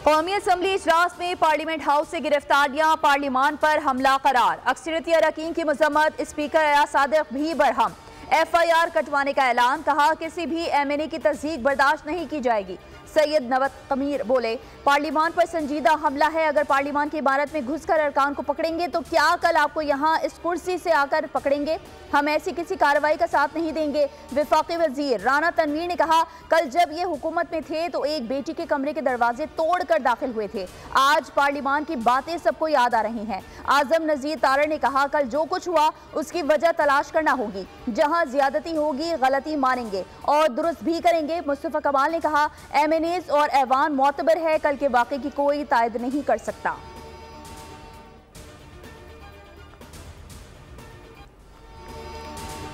कौमी असम्बली इजलास में पार्लियामेंट हाउस से गिरफ्तारियां, पार्लियामान पर हमला करार। अक्सरियती अरकान की मजम्मत, स्पीकर अयाज सादिक भी बरहम। FIR कटवाने का ऐलान, कहा किसी भी MNA की तस्दीक बर्दाश्त नहीं की जाएगी। सैयद नवत कमीर बोले, पार्लियामान पर संजीदा हमला है। अगर पार्लियामान की इमारत में घुसकर अरकान को पकड़ेंगे तो क्या कल आपको यहाँ इस कुर्सी से आकर पकड़ेंगे? हम ऐसी किसी कार्रवाई का साथ नहीं देंगे। वफाकी वजीर राना तनवीर ने कहा, कल जब ये हुकूमत में थे तो एक बेटी के कमरे के दरवाजे तोड़कर दाखिल हुए थे। आज पार्लियामान की बातें सबको याद आ रही हैं। आजम नजीर तारड़ ने कहा, कल जो कुछ हुआ उसकी वजह तलाश करना होगी। जहां ज्यादती होगी गलती मानेंगे और दुरुस्त भी करेंगे। मुस्तफा कमाल ने कहा, MNAs और ऐवान मोतबर है, कल के वाक़े की कोई तायद नहीं कर सकता।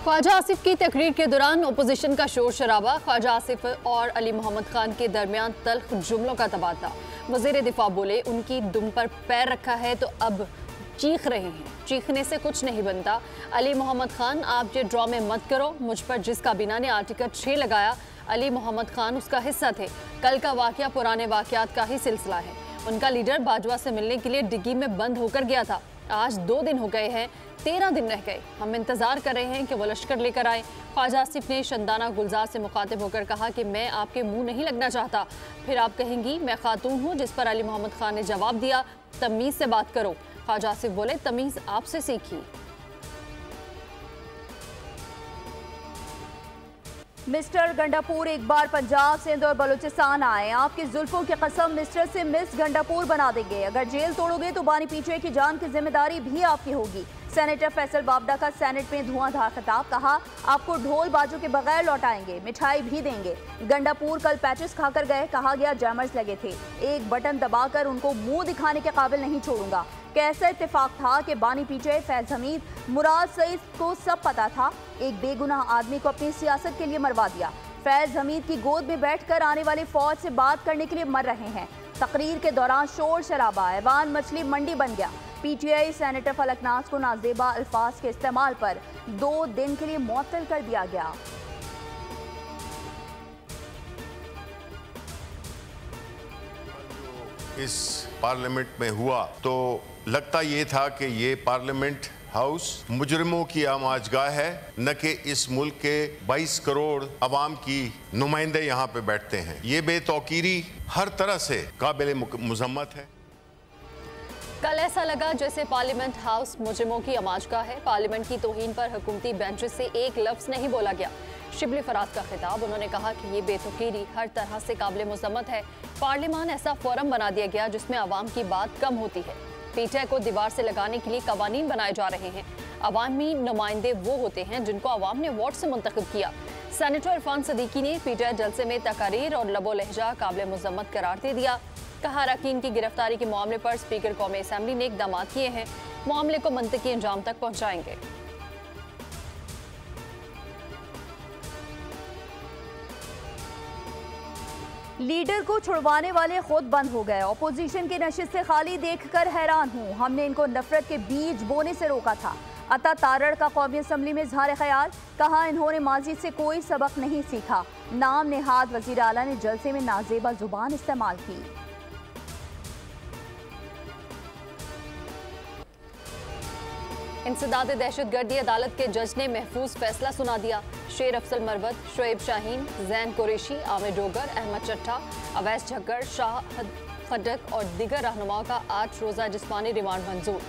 ख्वाजा आसिफ की तकरीर के दौरान अपोजिशन का शोर शराबा, ख्वाजा आसिफ और अली मोहम्मद खान के दरमियान तल्ख जुमलों का तबादला। वज़ीर दिफा बोले, उनकी दुम पर पैर रखा है तो अब चीख रहे हैं, चीखने से कुछ नहीं बनता। अली मोहम्मद खान, आप ये ड्रामे मत करो। मुझ पर जिस काबीना ने आर्टिकल 6 लगाया, अली मोहम्मद खान उसका हिस्सा थे। कल का वाकया पुराने वाकयात का ही सिलसिला है। उनका लीडर बाजवा से मिलने के लिए डिग्गी में बंद होकर गया था। आज 2 दिन हो गए हैं, 13 दिन रह गए। हम इंतजार कर रहे हैं कि वो लश्कर लेकर आए। ख्वाजा आसिफ ने शंदाना गुलजार से मुखातिब होकर कहा कि मैं आपके मुंह नहीं लगना चाहता। फिर आप कहेंगी मैं खातून हूँ, जिस पर अली मोहम्मद खान ने जवाब दिया, तमीज से बात करो। ख्वाजा आसिफ बोले, तमीज आपसे सीखी। मिस्टर गंडापुर एक बार पंजाब, सिंध और बलूचिस्तान आए। आपकी जुल्फों की कसम मिस्टर से मिस गंडापुर बना देंगे। अगर जेल तोड़ोगे तो बानी पीछे की जान की जिम्मेदारी भी आपकी होगी। सेनेटर फैसल बाबडा का सेनेट में धुआंधार खिताब, कहा आपको ढोल बाजू के बगैर लौटाएंगे, मिठाई भी देंगे। गंडापुर कल पैचेस खाकर गए, कहा गया जैमर्स लगे थे, एक बटन दबाकर उनको मुंह दिखाने के काबिल नहीं छोड़ूंगा। कैसा इत्तेफाक था कि बानी पीछे फैज हमीद, मुराद सईद को सब पता था। एक बेगुनाह आदमी को अपनी सियासत के लिए मरवा दिया। फैज हमीद की गोद में बैठकर आने वाली फौज से बात करने के लिए मर रहे हैं। तकरीर के दौरान शोर शराबा, ऐवान मछली मंडी बन गया। PTI सेनेटर फलकनाज को नाजेबा अल्फाज के इस्तेमाल पर 2 दिन के लिए मुअत्तल कर दिया गया। इस पार्लियामेंट में हुआ तो लगता ये था कि ये पार्लियामेंट हाउस मुजरिमों की आमाजगाह है, न कि इस मुल्क के 22 करोड़ अवाम की नुमाइंदे यहाँ पे बैठते हैं। ये बेतौकीरी हर तरह से काबिल मुजम्मत है। कल ऐसा लगा जैसे पार्लियामेंट हाउस मुजरिमों की आमाजगाह है। पार्लियामेंट की तौहीन पर हुकूमती बेंचेस से एक लफ्ज नहीं बोला गया। शिबली फराद का खिताब, उन्होंने कहा कि ये बेतौकीरी हर तरह से काबिल मुजम्मत है। पार्लियामान ऐसा फोरम बना दिया गया जिसमें अवाम की बात कम होती है। PTI को दीवार से लगाने के लिए कवानीन बनाए जा रहे हैं। अवामी नुमाइंदे वो होते हैं जिनको अवाम ने वोट से मुंतखब किया। सेनेटर इरफान सदीकी ने PTI जलसे में तकारीर और लबो लहजा काबिल मुजम्मत करार दे दिया। कहा, अरकान की गिरफ्तारी के मामले पर स्पीकर कौमी असम्बली ने इकदाम किए हैं, मामले को मंतकी अंजाम तक पहुँचाएंगे। लीडर को छुड़वाने वाले खुद बंद हो गए। अपोजिशन की नशिस्त से खाली देखकर हैरान हूँ। हमने इनको नफरत के बीज बोने से रोका था। अता तारड़ का कौमी असम्बली में इजहार ख्याल, कहा इन्होंने माजी से कोई सबक नहीं सीखा। नाम नेहाद वजीर आला ने जलसे में नाजेबा जुबान इस्तेमाल की। इंसदाद दहशतगर्दी अदालत के जज ने महफूज फैसला सुना दिया। शेर अफसल मरवत, शोएब शाहीन, जैन कुरैशी, आमिर डोगर, अहमद चट्टा, अवैस झक्कर, शाह खड्डक और दीगर रहनुमाओं का 8 रोज़ा जिस्मानी रिमांड मंजूर।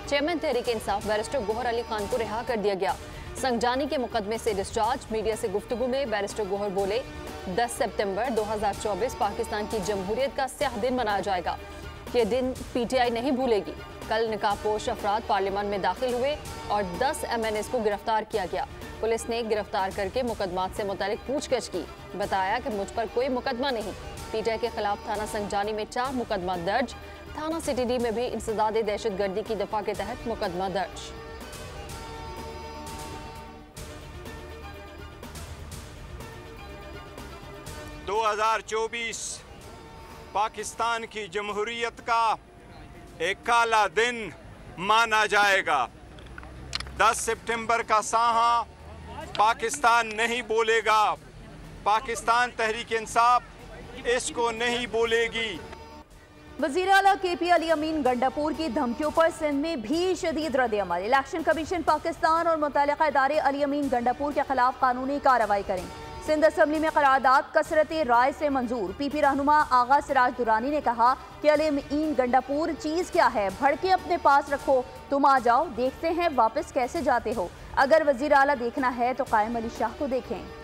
चेयरमैन तहरीक इंसाफ बैरिस्टर गोहर अली खान को रिहा कर दिया गया। संगजानी के मुकदमे से डिस्चार्ज। मीडिया से गुफ्तगू में बैरिस्टर गोहर बोले, 10 सितंबर 2024 पाकिस्तान की जमहूरियत का स्याह दिन मनाया जाएगा। ये दिन PTI नहीं भूलेगी। कल निकाहपोश अफराद पार्लियामान में दाखिल हुए और 10 MNAs को गिरफ्तार किया गया। पुलिस ने गिरफ्तार करके मुकदमात से मुतालिक पूछताछ की। बताया कि मुझ पर कोई मुकदमा नहीं। PTI के खिलाफ थाना संगजानी में 4 मुकदमा दर्ज। थाना CTD में भी इंसदाद दहशतगर्दी की दफा के तहत मुकदमा दर्ज। दो 2024 पाकिस्तान की जमहूरियत का एक काला दिन माना जाएगा। 10 सितंबर का साहा पाकिस्तान नहीं बोलेगा। पाकिस्तान तहरीक इंसाफ इसको नहीं बोलेगी। वज़ीर आला KP अली अमीन गंडापुर की धमकियों पर सिंध में भी शदीद रद्द-ए-अमल। इलेक्शन कमीशन पाकिस्तान और मुतल्लिका इदारे अली अमीन गंडापुर के खिलाफ कानूनी कार्रवाई करें। सिंध असम्बली में करारदाद कसरत राय से मंजूर। PP रहनुमा आगा सिराज दुरानी ने कहा कि अली अमीन गंडापुर चीज़ क्या है, भड़के अपने पास रखो, तुम आ जाओ, देखते हैं वापस कैसे जाते हो। अगर वज़ीर आला देखना है तो कायम अली शाह को देखें।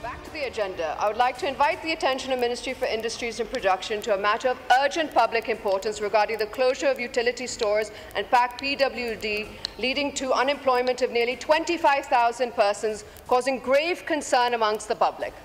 Back to the agenda. I would like to invite the attention of Ministry for Industries and Production to a matter of urgent public importance regarding the closure of utility stores and packed PWD, leading to unemployment of nearly 25,000 persons, causing grave concern amongst the public.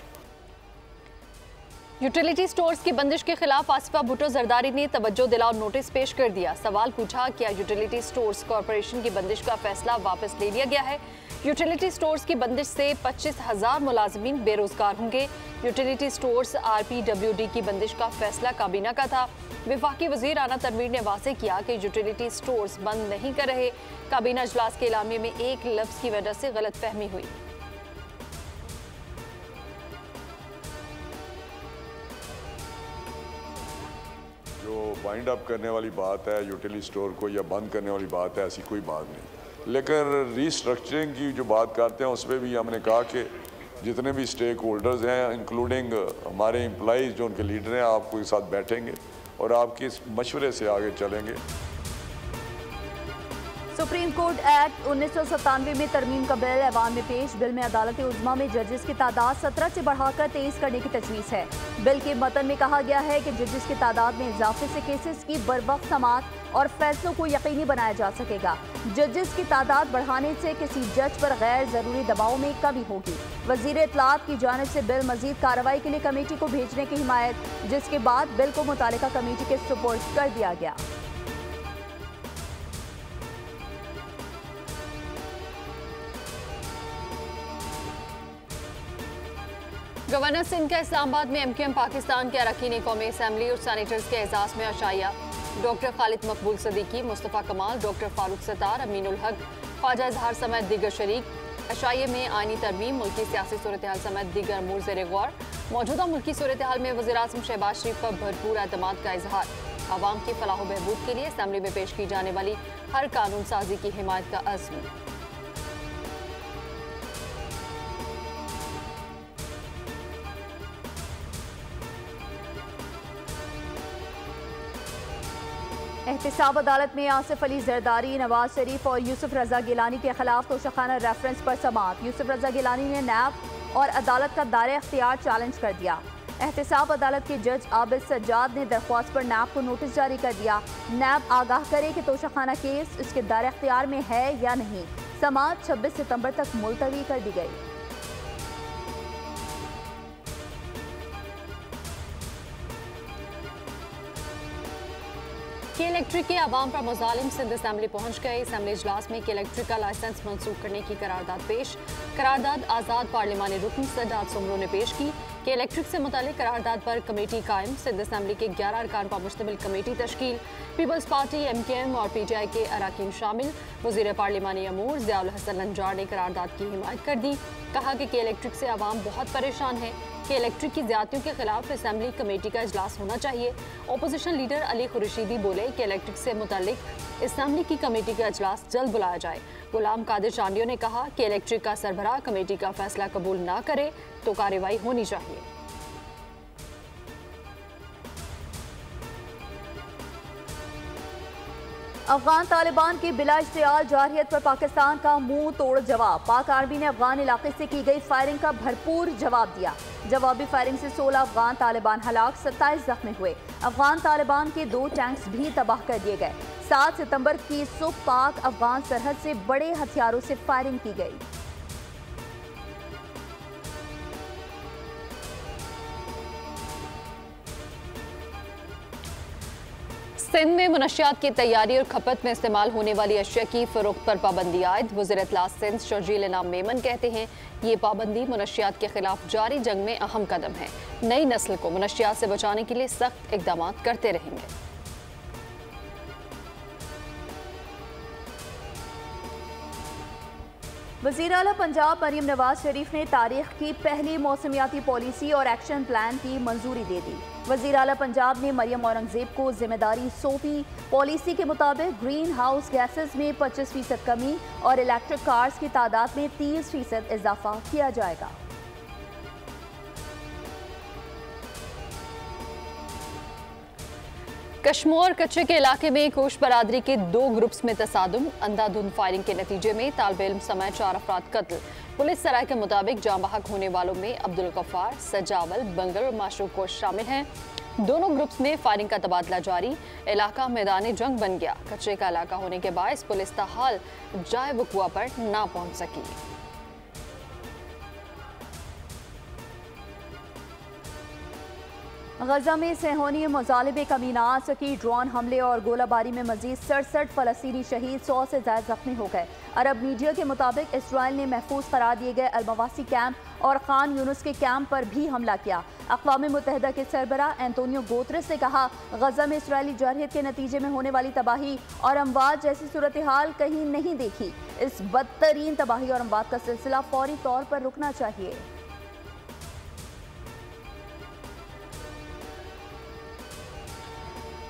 Utility stores की बंदिश के खिलाफ आसिफा भुट्टो जरदारी ने तवज्जो दिलाओ notice पेश कर दिया। सवाल पूछा, क्या यूटिलिटी स्टोर्स कॉरपोरेशन की बंदिश का फैसला वापस ले लिया गया है? यूटिलिटी स्टोर्स की बंदिश से 25,000 मुलाजमीन बेरोजगार होंगे। यूटिलिटी स्टोर्स RPWD की बंदिश का फैसला काबीना का था। वफाकी वजीर राना तनवीर ने वाज़ेह किया कि यूटिलिटी स्टोर्स बंद नहीं कर रहे। काबीना इजलास के एलामिये में एक लफ्ज़ की वजह से गलतफहमी हुई। जो वाइंड अप करने वाली बात है यूटिलिटी स्टोर को या बंद करने वाली बात है, ऐसी कोई बात नहीं। लेकिन रीस्ट्रक्चरिंग की जो बात करते हैं उसमें भी हमने कहा कि जितने भी स्टेक होल्डर्स हैं इंक्लूडिंग हमारे एम्प्लॉइज़ जो उनके लीडर हैं, आपके साथ बैठेंगे और आपके इस मशवरे से आगे चलेंगे। सुप्रीम कोर्ट एक्ट 1997 में तरमीम का बिल ऐवान में पेश। बिल में अदालत उज़्मा में जजेस की तादाद 17 से बढ़ाकर 23 करने की तजवीज़ है। बिल के मतन में कहा गया है कि जजेस की तादाद में इजाफे से केसेस की बरवक्त समाअत और फैसलों को यकीनी बनाया जा सकेगा। जजेस की तादाद बढ़ाने से किसी जज पर गैर ज़रूरी दबाव में कमी होगी। वज़ीर इत्तलात की जानिब से बिल मज़ीद कार्रवाई के लिए कमेटी को भेजने की हिमायत, जिसके बाद बिल को मुतालिका कमेटी के सुपुर्द कर दिया गया। गवर्नर सिंध का इस्लामाबाद में MQM पाकिस्तान के अरकान कौमी असम्बली और सैनिटर्स के एजाज़ में अशाइया। डॉक्टर खालिद मकबूल सदीकी, मुस्तफ़ा कमाल, डॉक्टर फारूक सत्तार, अमीनुल हक, ख्वाजा इजहार समेत दीगर शरीक। अशाइये में आइनी तरमीम, मुल्की सियासी सूरत-ए-हाल समेत दीगर अमूर ज़ेर गौर। मौजूदा मुल्की सूरत-ए-हाल में वज़ीर-ए-आज़म शहबाज शरीफ पर भरपूर एतमाद का इजहार। आवाम की फलाह व बहबूद के लिए असम्बली में पेश की जाने वाली हर कानून साजी की हिमायत का अज़्म। एहतिसाब अदालत में आसिफ अली जरदारी, नवाज शरीफ और यूसुफ रजा गिलानी के खिलाफ तोशाखाना रेफरेंस पर समाअत। यूसुफ रजा गिलानी ने नैब और अदालत का दायरे अख्तियार चैलेंज कर दिया। एहतिसाब अदालत के जज आबिद सज्जाद ने दरख्वास्त पर नैब को नोटिस जारी कर दिया। नैब आगाह करे कि तोशाखाना केस उसके दायरे अख्तियार में है या नहीं। समाअत 26 सितंबर तक मुलतवी कर दी गई। के इलेक्ट्रिक के आवाम पर मुजालिम सिंध असम्बली पहुंच गए। असम्बली इजलास में के इलेक्ट्रिक का लाइसेंस मंसूख करने की करारदाद पेश। करारदाद आज़ाद पार्लिमानी रुकन सज्जाद सुमरो ने पेश की। के इलेक्ट्रिक से मुतालिक करारदाद पर कमेटी कायम। सिंध असम्बली के 11 अरकान पर मुश्तमिल कमेटी तश्कील। पीपल्स पार्टी, MKM और PTI के अरकान शामिल। वज़ीर पार्लिमानी अमूर ज़ियाउल हसन लंजार ने करारदाद की हिमायत कर दी। कहा कि के इलेक्ट्रिक से आवाम बहुत परेशान है। के इलेक्ट्रिक की ज्यादतियों के खिलाफ असम्बली कमेटी का इजलास होना चाहिए। ओपोजिशन लीडर अली खुर्शीदी बोले कि इलेक्ट्रिक से मुतालिक असम्बली की कमेटी का इजलास जल्द बुलाया जाए। गुलाम कादिर चांडियो ने कहा कि इलेक्ट्रिक का सरबराह कमेटी का फैसला कबूल ना करे तो कार्रवाई होनी चाहिए। अफगान तालिबान की बिला इश्तियाल जारहियत पर पाकिस्तान का मुंह तोड़ जवाब। पाक आर्मी ने अफगान इलाके से की गई फायरिंग का भरपूर जवाब दिया। जवाबी फायरिंग से 16 अफगान तालिबान हलाक, 27 जख्मी हुए। अफगान तालिबान के 2 टैंक्स भी तबाह कर दिए गए। 7 सितंबर की सुबह पाक अफगान सरहद से बड़े हथियारों से फायरिंग की गई। सिंध में मुनशियात की तैयारी और खपत में इस्तेमाल होने वाली अशिया की फरोख्त पर पाबंदी आयद। वज़ीर इत्तलात सिंध शर्जील इनाम मेमन कहते हैं ये पाबंदी मुनशियात के खिलाफ जारी जंग में अहम कदम है। नई नस्ल को मुनशियात से बचाने के लिए सख्त इक़दाम करते रहेंगे। वज़ीर आला पंजाब मरीम नवाज शरीफ ने तारीख की पहली मौसमियाती पॉलिसी और एक्शन प्लान की मंजूरी दे दी। वज़ीर आला पंजाब ने मरियम औरंगजेब को जिम्मेदारी सौंपी। पॉलिसी के मुताबिक ग्रीन हाउस गैसेस में 25% कमी और इलेक्ट्रिक कार्स की तादाद में 30% इजाफा किया जाएगा। कश्मीर कच्चे के इलाके में कोश बरादरी के 2 ग्रुप्स में तसादुम, अंधाधुंध फायरिंग के नतीजे में तालिब इल्म समेत 4 अफराद कत्ल। पुलिस सराय के मुताबिक जाँ बहक होने वालों में अब्दुल गफ्फार, सजावल, बंगल और माशरूक कोश शामिल हैं। दोनों ग्रुप्स में फायरिंग का तबादला जारी। इलाका मैदान जंग बन गया। कच्चे का इलाका होने के बायस पुलिस ताहाल जाए वकुआ पर ना पहुंच सकी। गजा में सेहोनी मुजालिबे कमी ना आ सकी। ड्रोन हमले और गोलाबारी में मजीद 67 फलस्तीनी शहीद, 100 से ज्यादा जख्मी हो गए। अरब मीडिया के मुताबिक इसराइल ने महफूज करार दिए गए अलमवासी कैंप और खान यूनुस के कैंप पर भी हमला किया। अक़वाम मुत्तहिदा के सरबराह एंटोनियो गुतेरेस ने कहा, गजा में इसराइली जरहियत के नतीजे में होने वाली तबाही और अमवात जैसी सूरत हाल कहीं नहीं देखी। इस बदतरीन तबाही और अमवात का सिलसिला फौरी तौर पर रुकना चाहिए।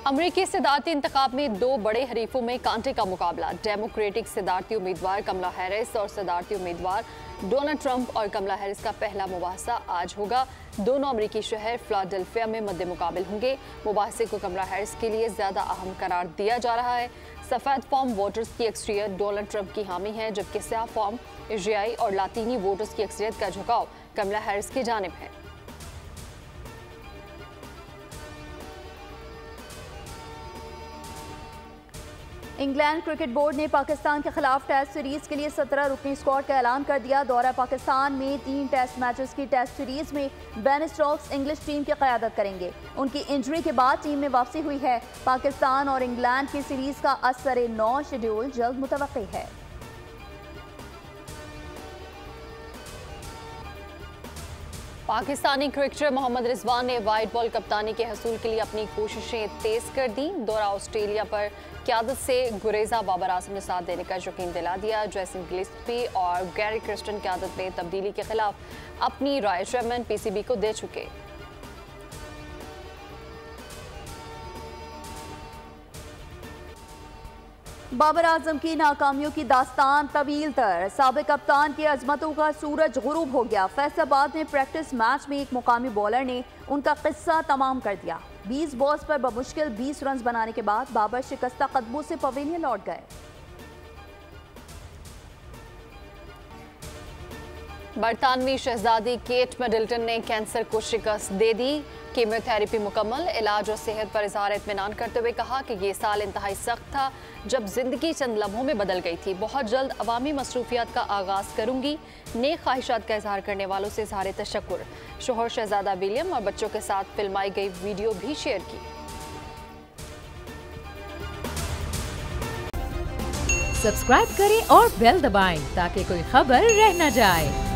अमरीकी सदारती इंतखाब में 2 बड़े हरीफों में कांटे का मुकाबला। डेमोक्रेटिक सदारती उम्मीदवार कमला हैरिस और सदारती उम्मीदवार डोनाल्ड ट्रंप और कमला हैरिस का पहला मुबाहसा आज होगा। दोनों अमरीकी शहर फिलाडेल्फिया में मद्दे मुकाबिल होंगे। मुबाहसे को कमला हैरिस के लिए ज्यादा अहम करार दिया जा रहा है। सफेद फॉर्म वोटर्स की अक्सरियत डोनाल्ड ट्रंप की हामी है, जबकि स्याह फॉर्म एशियाई और लातीनी वोटर्स की अक्सरियत का झुकाव कमला हैरिस की जानिब है। इंग्लैंड क्रिकेट बोर्ड ने पाकिस्तान के खिलाफ टेस्ट सीरीज के लिए 17 रुकनी स्क्वाड का ऐलान कर दिया। दौरा पाकिस्तान में 3 टेस्ट मैचेस की टेस्ट सीरीज में बेन स्टोक्स इंग्लिश टीम की क़यादत करेंगे। उनकी इंजरी के बाद टीम में वापसी हुई है। पाकिस्तान और इंग्लैंड की सीरीज का असर-ए-9 शेड्यूल जल्द मुतवक्की है। पाकिस्तानी क्रिकेटर मोहम्मद रिजवान ने वाइट बॉल कप्तानी के हसूल के लिए अपनी कोशिशें तेज कर दी। दौरा ऑस्ट्रेलिया पर क़यादत से गुरेजा बाबर आजम ने साथ देने का यकीन दिला दिया। जेसन गिलेस्पी और गैरी क्रिस्टन क़यादत में तब्दीली के खिलाफ अपनी राय चेयरमैन पीसीबी को दे चुके। बाबर आजम की नाकामियों की दास्तान तवील तर। साबिक कप्तान की अजमतों का सूरज गुरूब हो गया। फैसलाबाद में प्रैक्टिस मैच में एक मुकामी बॉलर ने उनका किस्सा तमाम कर दिया। 20 बॉल्स पर बमुश्किल 20 रन बनाने के बाद बाबर शिकस्ता कदमों से पवेलियन लौट गए। बरतानवी शहजादी केट मिडल्टन ने कैंसर को शिकस्त दे दी। कीमोथेरेपी मुकम्मल, इलाज और सेहत पर इजहार इत्मीनान करते हुए कहा कि ये साल इंतहाई सख्त था, जब जिंदगी चंद लम्हों में बदल गई थी। बहुत जल्द अवामी मसरूफियात का आगाज करूंगी। नेक ख्वाहिशात का इजहार करने वालों से इजहार तशक्कुर। शोहर शहजादा विलियम और बच्चों के साथ फिल्माई गई वीडियो भी शेयर की। सब्सक्राइब करें और बेल दबाएं ताकि कोई खबर रह न जाए।